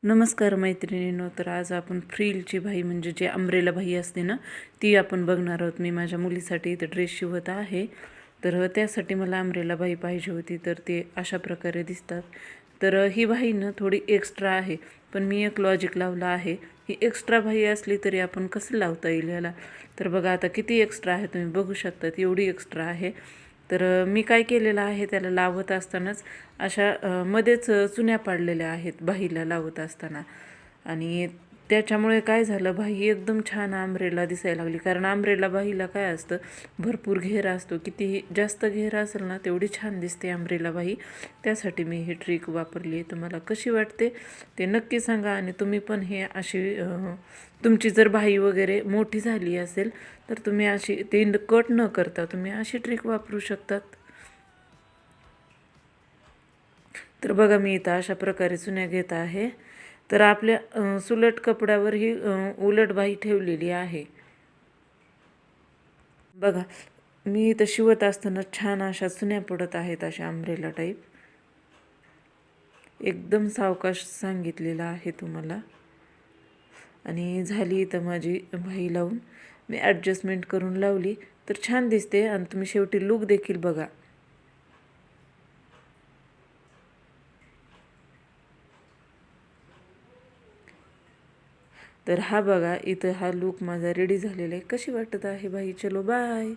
नमस्कार मैत्रिणींनो. तर आज आपण फ्रिलची बाही म्हणजे जे अंब्रेला बाही असते ना, ती आपण बघणार आहोत. मी माझ्या मुलीसाठी इथं ड्रेस शिवत आहे. तर त्यासाठी मला अंब्रेला बाही पाहिजे होती. तर ते अशा प्रकारे दिसतात. तर ही बाही ना थोडी एक्स्ट्रा आहे, पण मी एक लॉजिक लावला आहे. ही एक्स्ट्रा बाही असली तरी आपण कसं लावता येईल याला. तर बघा आता किती एक्स्ट्रा आहे, तुम्ही बघू शकता एवढी एक्स्ट्रा आहे. तर मी काय केलेलं आहे, त्याला लावत असतानाच अशा मध्येच चुन्या पाडलेल्या आहेत बाहीला लावत असताना. आणि त्याच्यामुळे काय झालं, बाही एकदम छान आंब्रेला दिसायला लागली. कारण आंब्रेला बाहीला काय असतं, भरपूर घेर असतो. कितीही जास्त घेर असेल ना तेवढी छान दिसते आंब्रेला बाही. त्यासाठी मी ही ट्रिक वापरली आहे. तुम्हाला कशी वाटते ते नक्की सांगा. आणि तुम्ही पण हे अशी तुमची जर बाही वगैरे मोठी झाली असेल तर तुम्ही अशी ते कट न करता तुम्ही अशी ट्रिक वापरू शकतात. तर बघा मी इथं अशा प्रकारे चुन्या घेत आहे. तर आपल्या सुलट कपड्यावर ही उलट बाही ठेवलेली आहे. बघा मी इथं शिवत असताना छान अशा चुन्या पडत आहेत, अशा अंब्रेला टाईप. एकदम सावकाश सांगितलेलं आहे तुम्हाला. आणि झाली इथं माझी बाही लावून. मी ॲडजस्टमेंट करून लावली तर छान दिसते. आणि तुम्ही शेवटी लूक देखील बघा. तर हा बघा इथं हा लूक माझा रेडी झालेला आहे. कशी वाटत आहे बाई. चलो बाय.